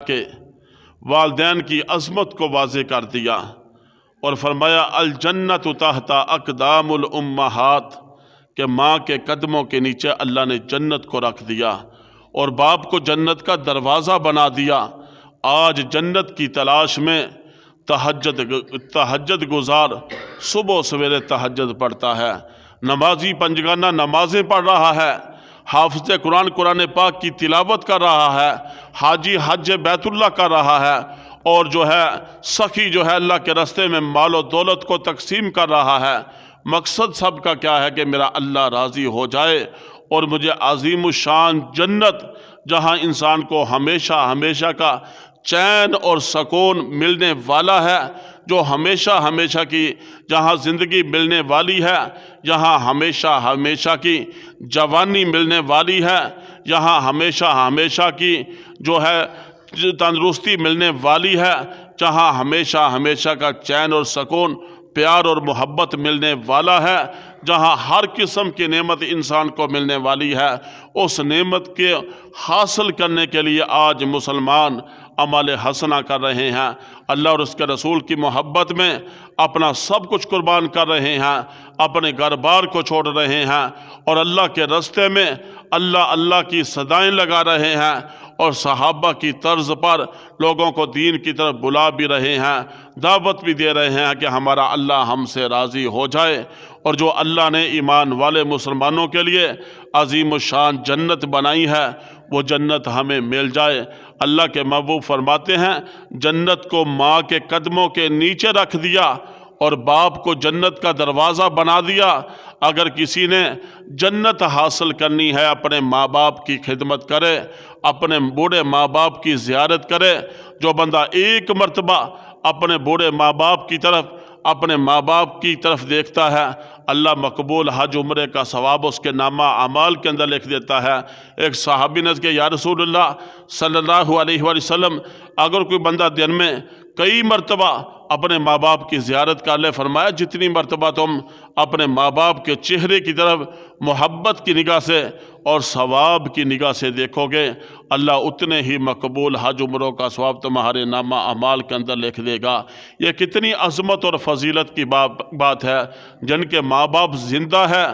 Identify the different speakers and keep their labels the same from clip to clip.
Speaker 1: کے والدین کی عظمت کو واضح کر دیا اور فرمایا الجنت تحت اقدام الامہات کہ ماں کے قدموں کے نیچے اللہ نے جنت کو رکھ دیا اور باپ کو جنت کا دروازہ بنا دیا۔ آج جنت کی تلاش میں تہجد گزار صبح سویرے تہجد پڑھتا ہے، نمازی پنجگانہ نمازیں پڑھ رہا ہے، حافظ قرآن پاک کی تلاوت کر رہا ہے، حاجی حج بیت اللہ کر رہا ہے، اور جو ہے سخی جو ہے اللہ کے راستے میں مال و دولت کو تقسیم کر رہا ہے۔ مقصد سب کا کیا ہے کہ میرا اللہ راضی ہو جائے اور مجھے عظیم الشان جنت، جہاں انسان کو ہمیشہ ہمیشہ کا چین اور سکون ملنے والا ہے، جو ہمیشہ ہمیشہ کی جہاں زندگی ملنے والی ہے، جہاں ہمیشہ ہمیشہ کی جوانی ملنے والی ہے، جہاں ہمیشہ ہمیشہ کی جو ہے تندرستی ملنے والی ہے، جہاں ہمیشہ ہمیشہ کا چین اور سکون، پیار اور محبت ملنے والا ہے، جہاں ہر قسم کی نعمت انسان کو ملنے والی ہے، اس نعمت کے حاصل کرنے کے لیے آج مسلمان عمل حسنہ کر رہے ہیں، اللہ اور اس کے رسول کی محبت میں اپنا سب کچھ قربان کر رہے ہیں، اپنے گھر بار کو چھوڑ رہے ہیں اور اللہ کے راستے میں اللہ اللہ کی صدائیں لگا رہے ہیں اور صحابہ کی طرز پر لوگوں کو دین کی طرف بلا بھی رہے ہیں، دعوت بھی دے رہے ہیں کہ ہمارا اللہ ہم سے راضی ہو جائے اور جو اللہ نے ایمان والے مسلمانوں کے لیے عظیم الشان جنت بنائی ہے وہ جنت ہمیں مل جائے۔ اللہ کے محبوب فرماتے ہیں جنت کو ماں کے قدموں کے نیچے رکھ دیا اور باپ کو جنت کا دروازہ بنا دیا۔ اگر کسی نے جنت حاصل کرنی ہے اپنے ماں باپ کی خدمت کرے، اپنے بوڑھے ماں باپ کی زیارت کرے۔ جو بندہ ایک مرتبہ اپنے بوڑھے ماں باپ کی طرف دیکھتا ہے، اللہ مقبول حج عمرے کا ثواب اس کے نامہ اعمال کے اندر لکھ دیتا ہے۔ ایک صحابی نے کہ یا رسول اللہ صلی اللہ علیہ وآلہ وسلم، اگر کوئی بندہ دن میں کئی مرتبہ اپنے ماں باپ کی زیارت کر لے، فرمایا جتنی مرتبہ تم اپنے ماں باپ کے چہرے کی طرف محبت کی نگاہ سے اور ثواب کی نگاہ سے دیکھو گے، اللہ اتنے ہی مقبول حج عمروں کا ثواب تمہارے نامہ اعمال کے اندر لکھ دے گا۔ یہ کتنی عظمت اور فضیلت کی بات ہے۔ جن کے ماں باپ زندہ ہے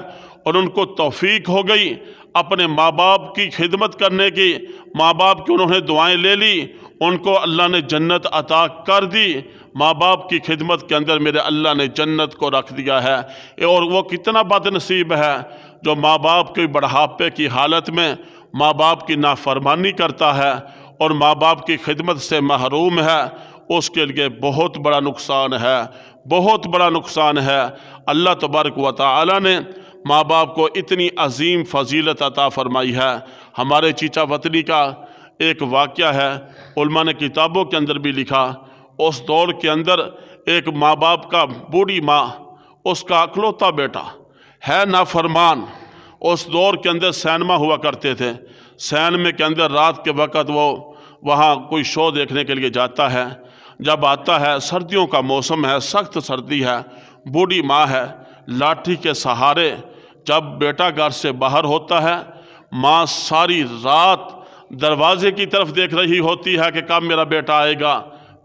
Speaker 1: اور ان کو توفیق ہو گئی اپنے ماں باپ کی خدمت کرنے کی، ماں باپ کی انہوں نے دعائیں لے لی، ان کو اللہ نے جنت عطا کر دی۔ ماں باپ کی خدمت کے اندر میرے اللہ نے جنت کو رکھ دیا ہے۔ اور وہ کتنا بد نصیب ہے جو ماں باپ کے بڑھاپے کی حالت میں ماں باپ کی نافرمانی کرتا ہے اور ماں باپ کی خدمت سے محروم ہے، اس کے لیے بہت بڑا نقصان ہے، بہت بڑا نقصان ہے۔ اللہ تبارک و تعالی نے ماں باپ کو اتنی عظیم فضیلت عطا فرمائی ہے۔ ہمارے چیچا وطنی کا ایک واقعہ ہے، علماء نے کتابوں کے اندر بھی لکھا۔ اس دور کے اندر ایک ماں باپ کا، بوڑھی ماں، اس کا اکلوتا بیٹا ہے نافرمان۔ اس دور کے اندر سینما ہوا کرتے تھے، سینما کے اندر رات کے وقت وہ وہاں کوئی شو دیکھنے کے لیے جاتا ہے۔ جب آتا ہے، سردیوں کا موسم ہے، سخت سردی ہے، بوڑھی ماں ہے، لاٹھی کے سہارے جب بیٹا گھر سے باہر ہوتا ہے، ماں ساری رات دروازے کی طرف دیکھ رہی ہوتی ہے کہ کب میرا بیٹا آئے گا،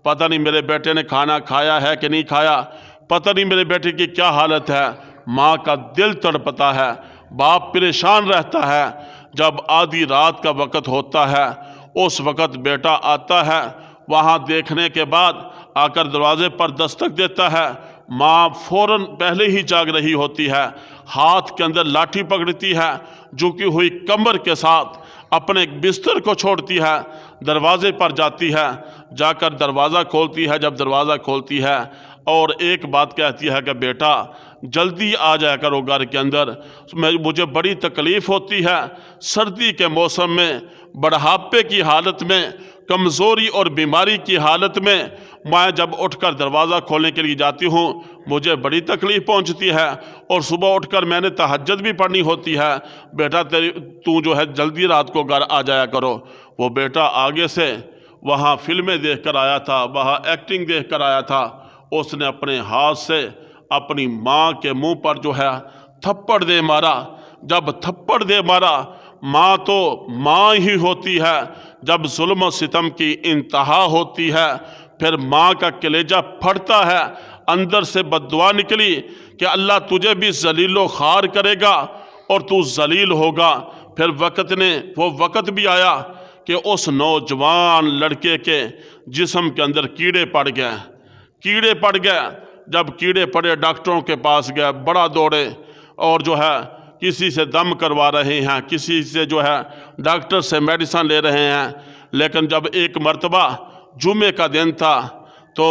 Speaker 1: پتہ نہیں میرے بیٹے نے کھانا کھایا ہے کہ نہیں کھایا، پتہ نہیں میرے بیٹے کی کیا حالت ہے۔ ماں کا دل تڑپتا ہے، باپ پریشان رہتا ہے۔ جب آدھی رات کا وقت ہوتا ہے، اس وقت بیٹا آتا ہے، وہاں دیکھنے کے بعد آ کر دروازے پر دستک دیتا ہے، ماں فوراً پہلے ہی جاگ رہی ہوتی ہے، ہاتھ کے اندر لاٹھی پکڑتی ہے، جھکی ہوئی کمر کے ساتھ اپنے بستر کو چھوڑتی ہے، دروازے پر جاتی ہے، جا کر دروازہ کھولتی ہے۔ جب دروازہ کھولتی ہے اور ایک بات کہتی ہے کہ بیٹا جلدی آ جایا کرو گھر کے اندر، مجھے بڑی تکلیف ہوتی ہے، سردی کے موسم میں، بڑھاپے کی حالت میں، کمزوری اور بیماری کی حالت میں میں جب اٹھ کر دروازہ کھولنے کے لیے جاتی ہوں مجھے بڑی تکلیف پہنچتی ہے، اور صبح اٹھ کر میں نے تہجد بھی پڑھنی ہوتی ہے، بیٹا تو جو ہے جلدی رات کو گھر آ جایا کرو۔ وہ بیٹا آگے سے وہاں فلمیں دیکھ کر آیا تھا، وہاں ایکٹنگ دیکھ کر آیا تھا، اس نے اپنے ہاتھ سے اپنی ماں کے منہ پر جو ہے تھپڑ دے مارا۔ جب تھپڑ دے مارا، ماں تو ماں ہی ہوتی ہے، جب ظلم و ستم کی انتہا ہوتی ہے پھر ماں کا کلیجہ پھٹتا ہے، اندر سے بددعا نکلی کہ اللہ تجھے بھی ذلیل و خوار کرے گا اور تو ذلیل ہوگا۔ پھر وہ وقت بھی آیا کہ اس نوجوان لڑکے کے جسم کے اندر کیڑے پڑ گئے۔ جب کیڑے پڑے ڈاکٹروں کے پاس گئے، بڑا دوڑے اور کسی سے دم کروا رہے ہیں، کسی سے ڈاکٹر سے میڈیسن لے رہے ہیں۔ لیکن جب ایک مرتبہ جمعے کا دن تھا تو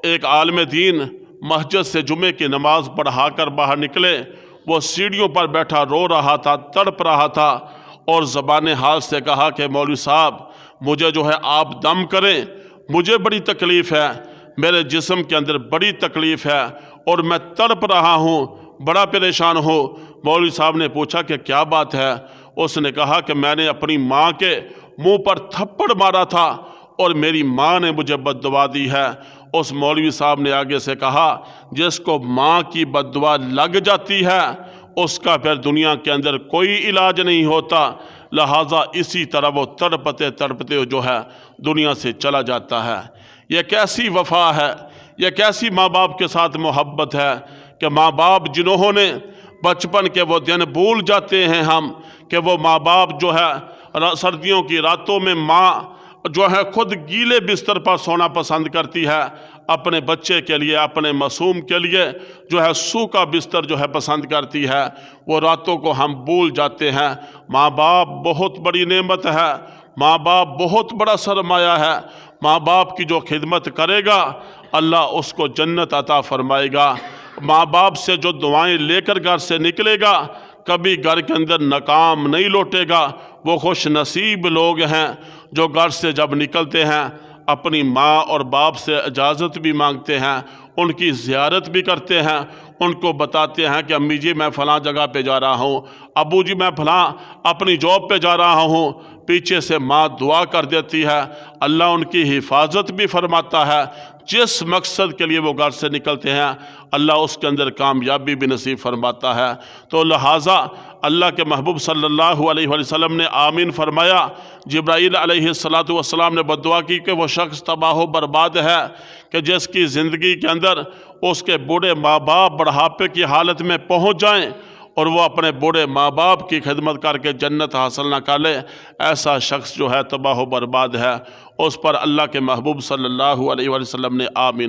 Speaker 1: ایک عالم دین مسجد سے جمعے کی نماز پڑھا کر باہر نکلے۔ وہ سیڑھیوں پر بیٹھا رو رہا تھا، تڑپ رہا تھا اور زبان حال سے کہا کہ مولوی صاحب مجھے آپ دم کریں، مجھے بڑی تکلیف ہے، میرے جسم کے اندر بڑی تکلیف ہے اور میں تڑپ رہا ہوں، بڑا پریشان ہوں۔ مولوی صاحب نے پوچھا کہ کیا بات ہے؟ اس نے کہا کہ میں نے اپنی ماں کے منہ پر تھپڑ مارا تھا اور میری ماں نے مجھے بد دعا دی ہے۔ اس مولوی صاحب نے آگے سے کہا جس کو ماں کی بد دعا لگ جاتی ہے اس کا پھر دنیا کے اندر کوئی علاج نہیں ہوتا، لہٰذا اسی طرح وہ تڑپتے دنیا سے چلا جاتا ہے۔ یہ کیسی وفا ہے، یہ کیسی ماں باپ کے ساتھ محبت ہے کہ ماں باپ جنہوں نے بچپن کے وہ دن بھول جاتے ہیں ہم کہ وہ ماں باپ سردیوں کی راتوں میں ماں خود گیلے بستر پر سونا پسند کرتی ہے، اپنے بچے کے لیے، اپنے معصوم کے لیے سوکھا بستر پسند کرتی ہے، وہ راتوں کو ہم بھول جاتے ہیں۔ ماں باپ بہت بڑی نعمت ہے، ماں باپ بہت بڑا سرمایہ ہے۔ ماں باپ کی جو خدمت کرے گا اللہ اس کو جنت عطا فرمائے گا۔ ماں باپ سے جو دعائیں لے کر گھر سے نکلے گا کبھی گھر کے اندر ناکام نہیں لوٹے گا۔ وہ خوش نصیب لوگ ہیں جو گھر سے جب نکلتے ہیں اپنی ماں اور باپ سے اجازت بھی مانگتے ہیں، ان کی زیارت بھی کرتے ہیں، ان کو بتاتے ہیں کہ امی جی میں فلاں جگہ پہ جا رہا ہوں، ابو جی میں فلاں اپنی جاب پہ جا رہا ہوں۔ پیچھے سے ماں دعا کر دیتی ہے، اللہ ان کی حفاظت بھی فرماتا ہے۔ جس مقصد کے لیے وہ گھر سے نکلتے ہیں اللہ اس کے اندر کامیابی بھی نصیب فرماتا ہے۔ تو لہٰذا اللہ کے محبوب صلی اللہ علیہ وسلم نے آمین فرمایا۔ جبرائیل علیہ السلام نے بددعا کی کہ وہ شخص تباہ و برباد ہے کہ جس کی زندگی کے اندر اس کے بوڑھے ماں باپ بڑھاپے کی حالت میں پہنچ جائیں اور وہ اپنے بوڑھے ماں باپ کی خدمت کر کے جنت حاصل نہ کر لے، ایسا شخص تباہ و برباد ہے۔ اس پر اللہ کے محبوب صلی اللہ علیہ وسلم نے آمین